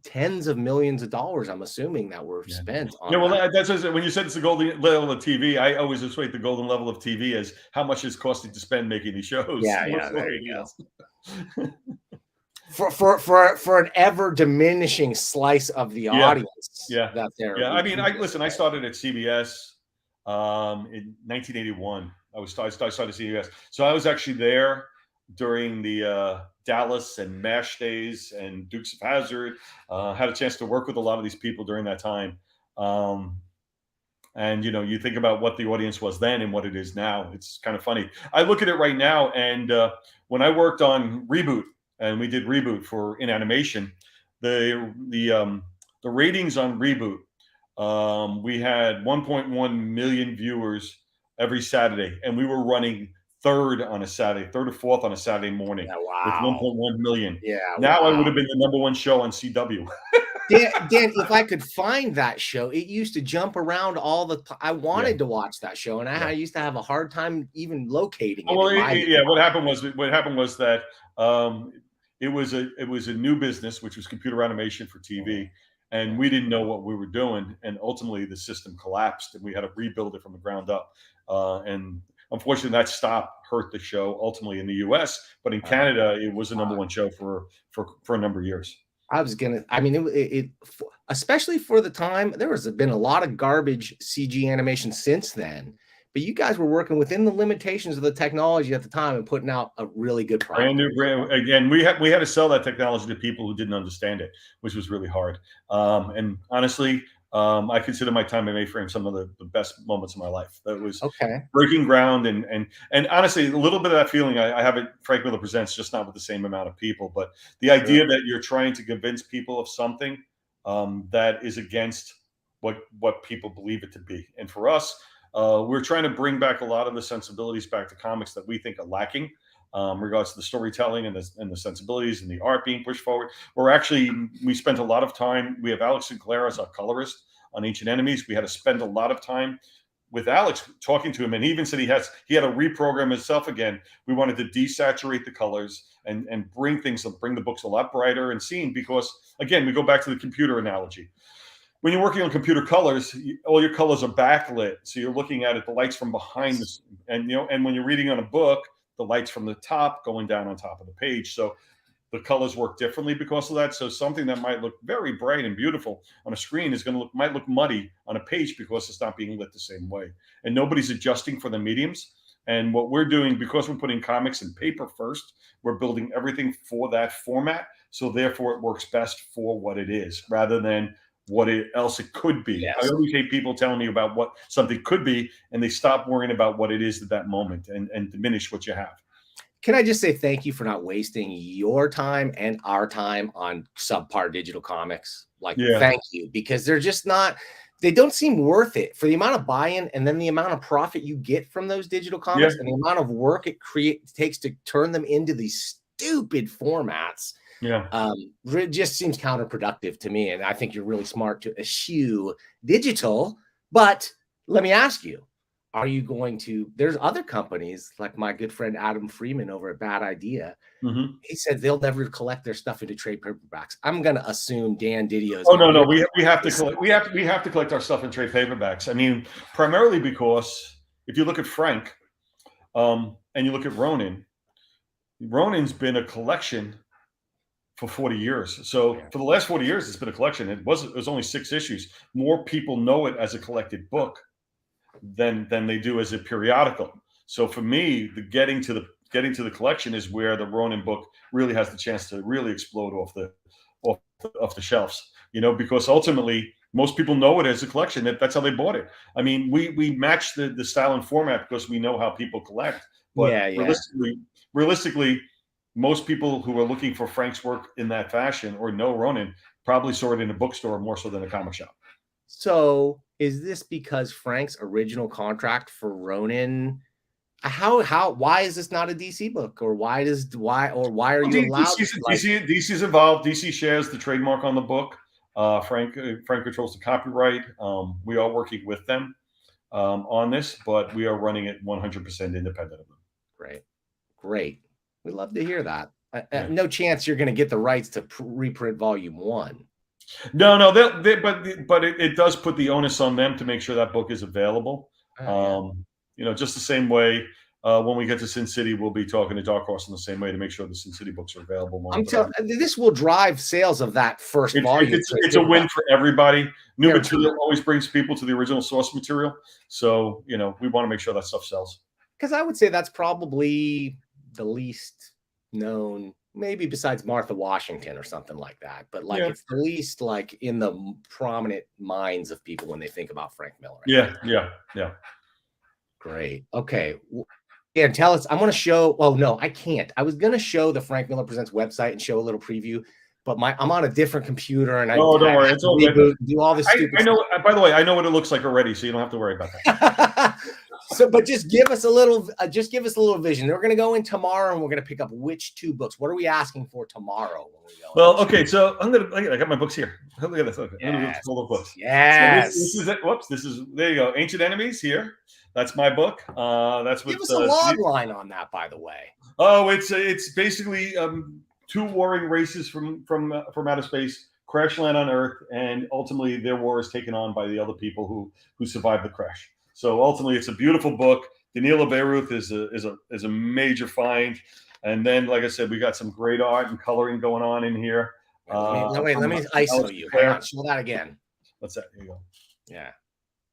tens of millions of dollars, I'm assuming, that were spent on that's when you said it's the golden level of TV. I always equate the golden level of TV as how much it's costing to spend making these shows. There you go. for an ever diminishing slice of the audience. That there. I mean, I started at CBS in 1981. I started CBS, so I was actually there during the Dallas and MASH days and Dukes of Hazzard. Had a chance to work with a lot of these people during that time. And, you think about what the audience was then and what it is now. It's kind of funny. I look at it right now. And when I worked on Reboot, and we did Reboot in animation, the ratings on Reboot, we had 1.1 million viewers every Saturday. And we were running third or fourth on a Saturday morning with 1.1 million. Now I would have been the number one show on CW. Dan, if I could find that show, it used to jump around all the time. I wanted to watch that show, and I used to have a hard time even locating it. Well, what happened was that it was a new business, which was computer animation for TV. And we didn't know what we were doing. And ultimately the system collapsed and we had to rebuild it from the ground up. And unfortunately, that stop hurt the show ultimately in the U.S., but in Canada, it was the number one show for a number of years. It especially for the time, there has been a lot of garbage CG animation since then, but you guys were working within the limitations of the technology at the time and putting out a really good product. Again, we had to sell that technology to people who didn't understand it, which was really hard. And honestly, I consider my time at Mayframe some of the best moments of my life. That was Okay. breaking ground, and honestly, a little bit of that feeling I have at Frank Miller Presents, just not with the same amount of people, but the idea that you're trying to convince people of something that is against what people believe it to be. And for us, we're trying to bring back a lot of the sensibilities back to comics that we think are lacking. Regards to the storytelling and the sensibilities and the art being pushed forward. We spent a lot of time. We have Alex Sinclair as our colorist on Ancient Enemies. We had to spend a lot of time with Alex talking to him, and he even said he had to reprogram himself again. We wanted to desaturate the colors and bring the books a lot brighter and seen, because again, we go back to the computer analogy. When you're working on computer colors, all your colors are backlit, so you're looking at it, the lights from behind this, and when you're reading on a book, the lights from the top going down on top of the page. So the colors work differently because of that. So something that might look very bright and beautiful on a screen might look muddy on a page because it's not being lit the same way. And nobody's adjusting for the mediums. And what we're doing, because we're putting comics in paper first, we're building everything for that format. So therefore it works best for what it is, rather than else it could be. Yes. I always hate people telling me about what something could be, and they stop worrying about what it is at that moment and diminish what you have. Can I just say thank you for not wasting your time and our time on subpar digital comics? Thank you, because they're just not, they don't seem worth it for the amount of buy-in and then the amount of profit you get from those digital comics and the amount of work it takes to turn them into these stupid formats. It just seems counterproductive to me. And I think you're really smart to eschew digital. But let me ask you, are you going to, there's other companies like my good friend Adam Freeman over at Bad Idea. He said they'll never collect their stuff into trade paperbacks. I'm going to assume Dan Didio. Oh, no. We have to collect. We have to collect our stuff in trade paperbacks. I mean, primarily because if you look at Frank and you look at Ronan's been a collection for 40 years. So for the last 40 years, it's been a collection. It was only 6 issues. More people know it as a collected book than they do as a periodical. So for me, the getting to the collection is where the Ronin book really has the chance to really explode off the shelves. Because ultimately most people know it as a collection. That's how they bought it. I mean, we match the style and format because we know how people collect. But realistically, most people who are looking for Frank's work in that fashion or know Ronin probably saw it in a bookstore more so than a comic shop. So is this because Frank's original contract for Ronin? Why is this not a DC book, or why are you allowed? DC's involved. DC shares the trademark on the book. Frank controls the copyright. We are working with them on this, but we are running it 100% independent of them. Great. We love to hear that. No chance you're going to get the rights to reprint volume 1. No, but it does put the onus on them to make sure that book is available. Just the same way when we get to Sin City, we'll be talking to Dark Horse in the same way to make sure the Sin City books are available. This will drive sales of that first volume. It's a win for everybody. New material always brings people to the original source material. So, we want to make sure that stuff sells. Because I would say that's probably the least known, maybe besides Martha Washington or something like that. But it's the least in the prominent minds of people when they think about Frank Miller. Yeah. Great. Okay. And tell us, I'm going to show, well, no, I can't. I was going to show the Frank Miller Presents website and show a little preview, but I'm on a different computer and don't worry. It's all good. Do all this stupid I know. By the way, I know what it looks like already, so you don't have to worry about that. But just give us a little vision. We're going to go in tomorrow and we're going to pick up which 2 books. What are we asking for tomorrow when we go? Well, okay. So I got my books here. Look at this. Okay. Yes. Full of books. Yes. So this is it. Whoops. There you go. Ancient Enemies here. That's my book. That's what. Give us a log line on that, by the way. Oh, it's basically 2 warring races from outer space crash land on Earth, and ultimately their war is taken on by the other people who survived the crash. So ultimately, it's a beautiful book. Danilo Beirut is a major find, and then, like I said, we got some great art and coloring going on in here. Let me ISO you. Hang on, show that again. What's that? Here you go. Yeah.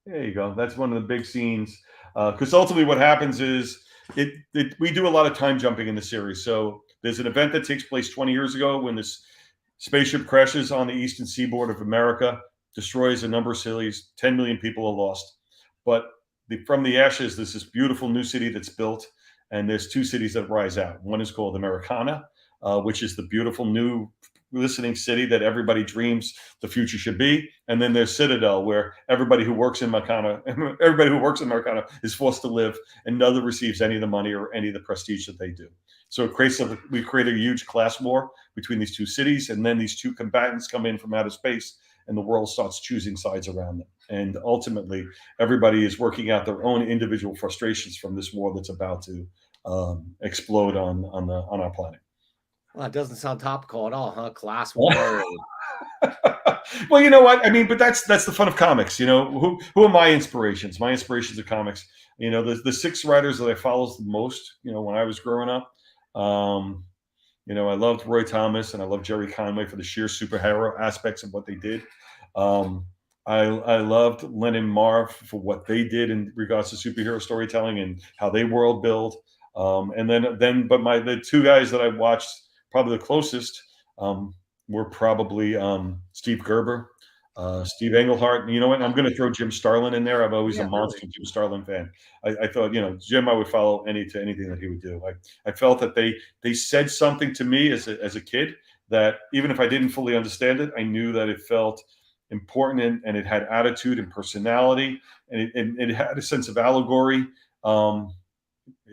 There you go. That's one of the big scenes. Because ultimately what happens is we do a lot of time jumping in the series. So there's an event that takes place 20 years ago when this spaceship crashes on the eastern seaboard of America. destroys a number of cities. 10 million people are lost. But from the ashes, there's this beautiful new city that's built, and there's two cities that rise out. One is called Americana, which is the beautiful new listening city that everybody dreams the future should be. And then there's Citadel, where everybody who works in Americana is forced to live, and neither receives any of the money or any of the prestige that they do. So we create a huge class war between these two cities, and then these two combatants come in from outer space, and the world starts choosing sides around them. And ultimately, everybody is working out their own individual frustrations from this war that's about to explode on our planet. Well, it doesn't sound topical at all, huh? Class war. Well, you know what I mean, but that's the fun of comics. Who are my inspirations? My inspirations are comics. The six writers that I followed the most. When I was growing up. I loved Roy Thomas and I loved Jerry Conway for the sheer superhero aspects of what they did. I loved Lennon Marv for what they did in regards to superhero storytelling and how they world build. And then the two guys that I watched probably the closest were probably Steve Gerber, Steve Englehart. And you know what? I'm going to throw Jim Starlin in there. I'm always a monster Jim Starlin fan. I thought, Jim, I would follow anything that he would do. I felt that they said something to me as a kid that even if I didn't fully understand it, I knew that it felt important and it had attitude and personality and it had a sense of allegory.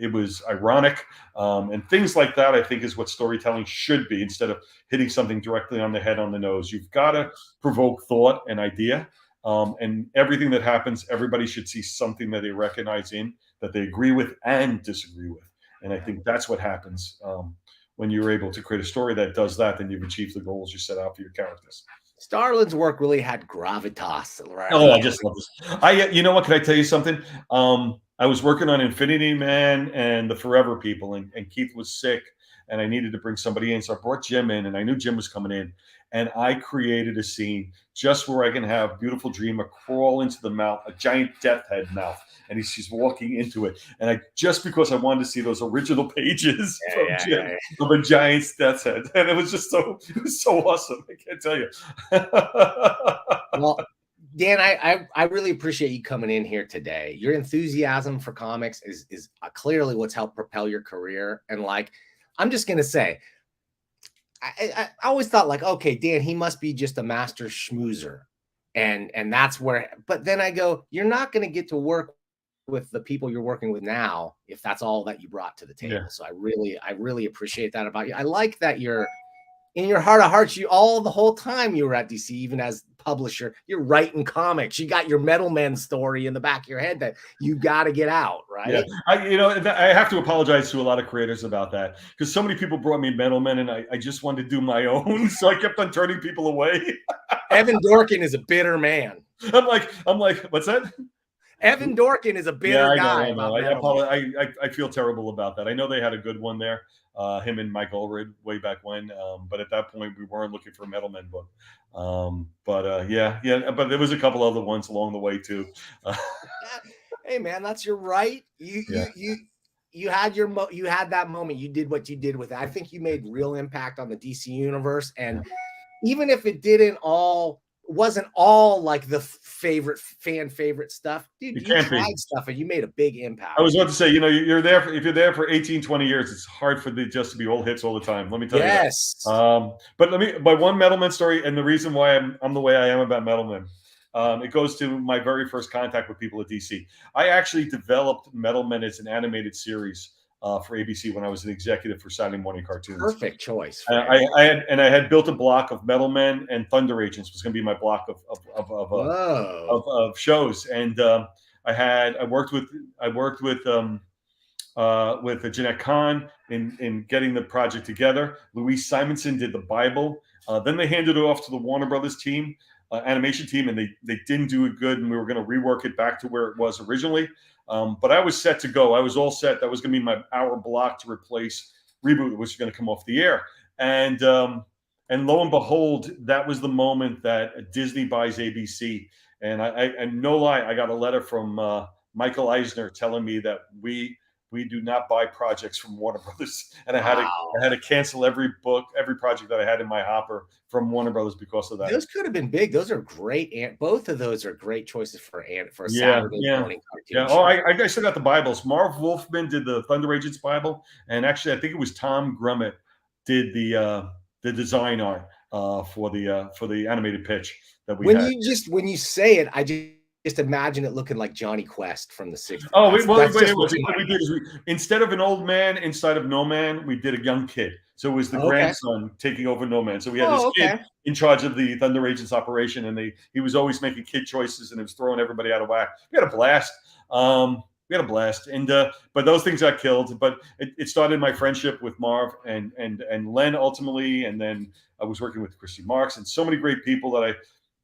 It was ironic and things like that. I think is what storytelling should be instead of hitting something directly on the head, on the nose. You've got to provoke thought and idea, and everything that happens, everybody should see something that they recognize in, that they agree with and disagree with. And I think that's what happens when you're able to create a story that does that. Then you've achieved the goals you set out for your characters. Starlin's work really had gravitas. Right? Oh, I just love this. You know what? Can I tell you something? I was working on Infinity Man and the Forever People, and Keith was sick, and I needed to bring somebody in. So I brought Jim in, and I knew Jim was coming in. And I created a scene just where I can have Beautiful Dreamer crawl into the mouth, a giant death head mouth, and she's walking into it. And just because I wanted to see those original pages from Jim of a giant's death head. And it was so awesome. I can't tell you. Well, Dan, I really appreciate you coming in here today. Your enthusiasm for comics is clearly what's helped propel your career. And I'm just going to say, I always thought okay, Dan, he must be just a master schmoozer. And that's where, but then I go, you're not going to get to work with the people you're working with now if that's all that you brought to the table. Yeah. So I really appreciate that about you. I like that you're in your heart of hearts, the whole time you were at DC, even as publisher, you're writing comics. You got your Metal Men story in the back of your head that you got to get out, right? Yeah, I have to apologize to a lot of creators about that because so many people brought me Metal Men, and I just wanted to do my own, so I kept on turning people away. Evan Dorkin is a bitter man. I'm like, what's that? Evan Dorkin is a bitter guy. I know. I feel terrible about that. I know they had a good one there, him and Mike Allred way back when. But at that point, we weren't looking for a Metal Men book. But there was a couple other ones along the way too. Hey man, that's your right. You had that moment. You did what you did with it. I think you made real impact on the DC universe, and even if it wasn't all like the fan favorite stuff, dude, you tried stuff and you made a big impact. I was about to say, you're there if you're there for 18, 20 years, it's hard for the just to be all hits all the time. Let me tell you that. But my one Metal Men story, and the reason why I'm the way I am about Metal Men, it goes to my very first contact with people at DC. I actually developed Metal Men as an animated series for ABC when I was an executive for Saturday morning cartoons. Perfect choice. I had built a block of Metal Men and Thunder Agents was going to be my block of shows, and I worked with Jeanette Kahn in getting the project together. Louise Simonson did the Bible. Then they handed it off to the Warner Brothers team, animation team, and they didn't do it good, and we were going to rework it back to where it was originally. But I was set to go. I was all set. That was going to be my hour block to replace Reboot, which was going to come off the air. And lo and behold, that was the moment that Disney buys ABC. And no lie, I got a letter from Michael Eisner telling me that we we do not buy projects from Warner Brothers, and Wow. I had to cancel every project that I had in my hopper from Warner Brothers because of that. Those could have been big. Those are great. And both of those are great choices for a Saturday morning cartoon Oh, show. I still got the Bibles. Marv Wolfman did the Thunder Agents Bible, and actually, I think it was Tom Grummett did the design art for the animated pitch that we had. When you say it, I just imagine it looking like Johnny Quest from the 60s. Oh, what we did is instead of an old man inside of No Man, we did a young kid. So it was the grandson taking over No Man. So we had this kid in charge of the Thunder Agents operation, and he was always making kid choices, and it was throwing everybody out of whack. We had a blast. And but those things got killed. But it started my friendship with Marv and Len ultimately, and then I was working with Christy Marks and so many great people that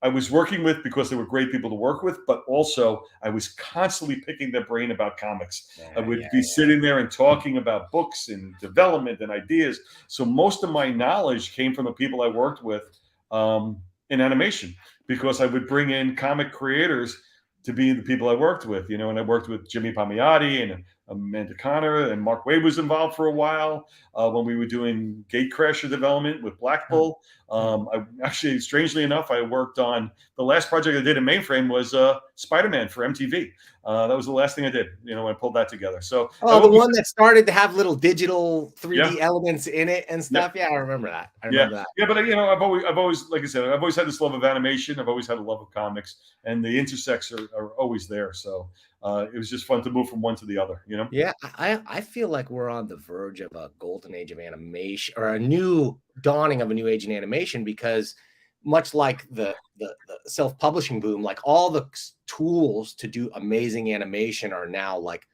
I was working with because they were great people to work with, but also I was constantly picking their brain about comics. I would be sitting there and talking about books and development and ideas. So most of my knowledge came from the people I worked with in animation, because I would bring in comic creators to be the people I worked with, and I worked with Jimmy Palmiotti and Amanda Connor, and Mark Waid was involved for a while when we were doing Gatecrasher development with Black Bull. I actually, strangely enough, I worked on the last project I did in mainframe was Spider-Man for MTV. That was the last thing I did, I pulled that together. So the one that started to have little digital 3D elements in it and stuff. Yeah, I remember that. I remember that. Yeah, but I've always, like I said, I've always had this love of animation. I've always had a love of comics, and the intersects are always there. So it was just fun to move from one to the other, Yeah, I feel like we're on the verge of a golden age of animation, or a new dawning of a new age in animation, because much like the self-publishing boom, like all the tools to do amazing animation are now like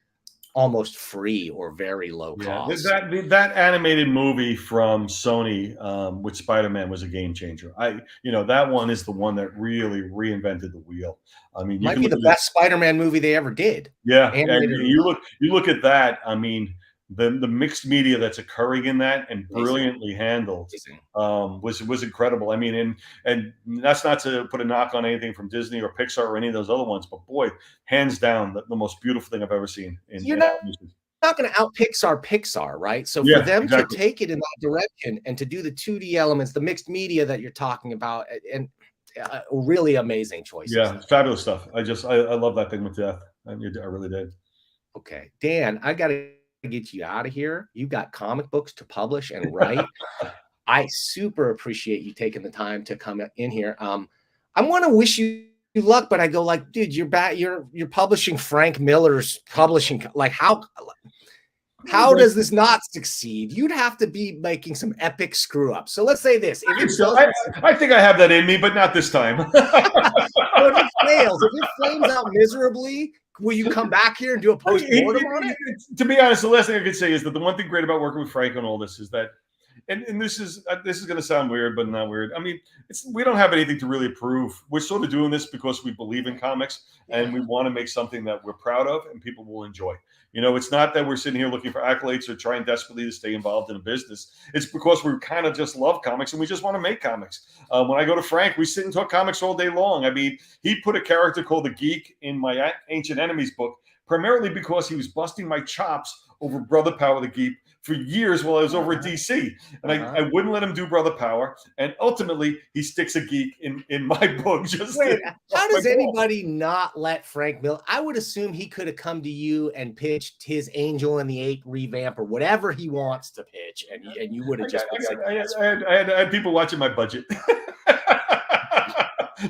almost free or very low cost. That animated movie from Sony with Spider-Man was a game changer. That one is the one that really reinvented the wheel. I mean, might be the best Spider-Man movie they ever did. Yeah, and you look at that. I mean, the mixed media that's occurring in that and brilliantly handled was incredible. I mean, and that's not to put a knock on anything from Disney or Pixar or any of those other ones, but boy, hands down, the most beautiful thing I've ever seen. You're not going to out Pixar, right? So for them to take it in that direction and to do the 2D elements, the mixed media that you're talking about, and really amazing choices. Yeah, fabulous stuff. I love that thing with death. I really did. Okay, Dan, I got to get you out of here. You've got comic books to publish and write. I super appreciate you taking the time to come in here. I want to wish you luck, but I go like, dude, you're publishing Frank Miller's publishing. Like, how does this not succeed? You'd have to be making some epic screw ups. So let's say this: I think I have that in me, but not this time. If it fails, if it flames out miserably, will you come back here and do a post-mortem on it? To be honest, the last thing I could say is that the one thing great about working with Frank on all this is that, and this is going to sound weird, but not weird. I mean, we don't have anything to really prove. We're sort of doing this because we believe in comics and we want to make something that we're proud of and people will enjoy. It's not that we're sitting here looking for accolades or trying desperately to stay involved in a business. It's because we kind of just love comics and we just want to make comics. When I go to Frank, we sit and talk comics all day long. I mean, he put a character called the Geek in my Ancient Enemies book, primarily because he was busting my chops over Brother Power the Geek for years while I was over at DC. And I wouldn't let him do Brother Power. And ultimately, he sticks a geek in my book. Wait, how does anybody not let Frank Miller? I would assume he could have come to you and pitched his Angel and the Ape revamp or whatever he wants to pitch. And you would have just I had people watching my budget.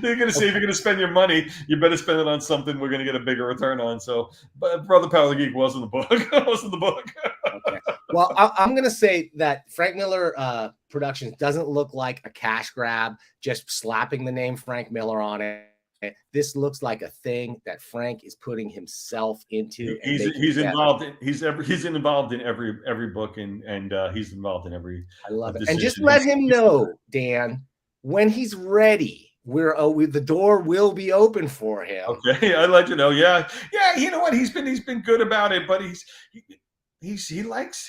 They're going to say, if you're going to spend your money, you better spend it on something we're going to get a bigger return on. So, but Brother Power the Geek was in the book. Okay. Well, I'm going to say that Frank Miller Productions doesn't look like a cash grab, just slapping the name Frank Miller on it. This looks like a thing that Frank is putting himself into. He's involved in every book and he's involved in every. I love it. And just let him know, Dan, when he's ready. The door will be open for him. Okay, I'll let you know. Yeah. You know what? He's been good about it, but he likes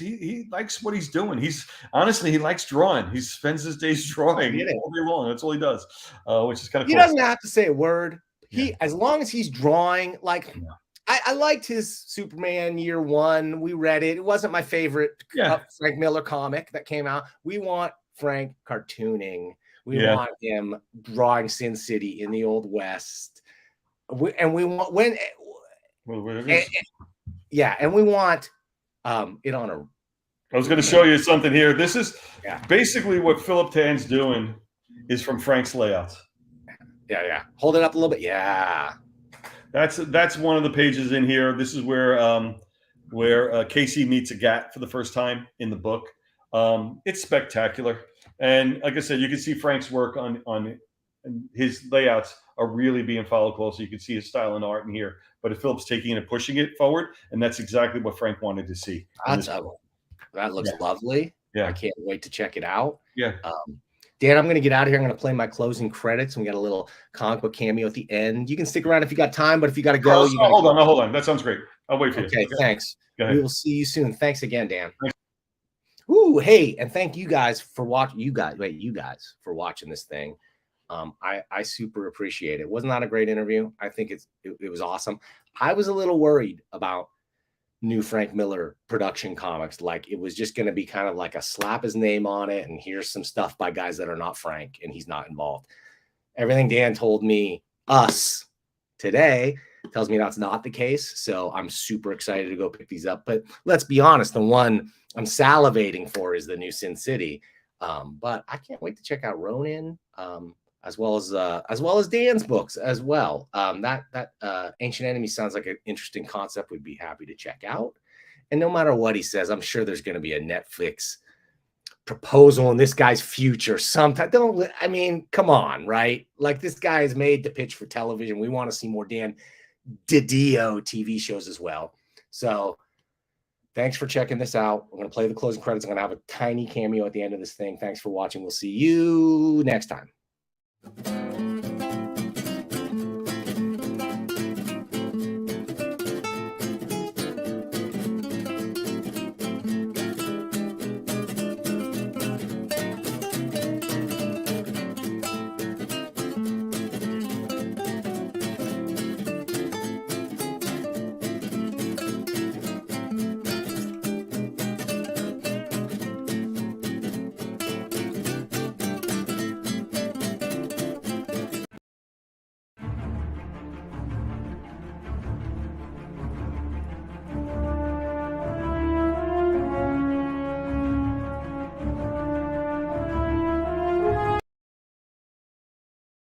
what he's doing. He likes drawing. He spends his days drawing all day long. That's all he does, which is kind of cool. He doesn't have to say a word. As long as he's drawing, like I liked his Superman Year One. We read it. It wasn't my favorite Frank Miller comic that came out. We want Frank cartooning. We want him drawing Sin City in the Old West. And we want and we want it on a. I was going to show you something here. This is basically what Philip Tan's doing is from Frank's layouts. Yeah. Hold it up a little bit. Yeah. That's one of the pages in here. This is where Casey meets Agat for the first time in the book. It's spectacular, and like I said, you can see Frank's work on his layouts are really being followed closely. You can see his style and art in here, but Philip's taking it and pushing it forward, and that's exactly what Frank wanted to see. That looks lovely. I can't wait to check it out. Dan, I'm going to get out of here. I'm going to play my closing credits. We got a little comic book cameo at the end. You can stick around if you got time, but if you got to go, hold on. That sounds great. I'll wait for you. Okay, thanks. We will see you soon. Thanks again, Dan. Ooh, hey, and thank you guys for watching. You guys for watching this thing. I super appreciate it. Wasn't that a great interview? I think it was awesome. I was a little worried about new Frank Miller production comics. Like it was just going to be kind of like a slap his name on it, and here's some stuff by guys that are not Frank, and he's not involved. Everything Dan told us today tells me that's not the case. So I'm super excited to go pick these up. But let's be honest, the one I'm salivating for is the new Sin City. But I can't wait to check out Ronin, as well as Dan's books as well. That Ancient Enemy sounds like an interesting concept. We'd be happy to check out. And no matter what he says, I'm sure there's going to be a Netflix proposal in this guy's future sometime. Come on, right? Like this guy is made to pitch for television. We want to see more Dan Didio TV shows as well. So thanks for checking this out. I'm going to play the closing credits. I'm going to have a tiny cameo at the end of this thing. Thanks for watching. We'll see you next time.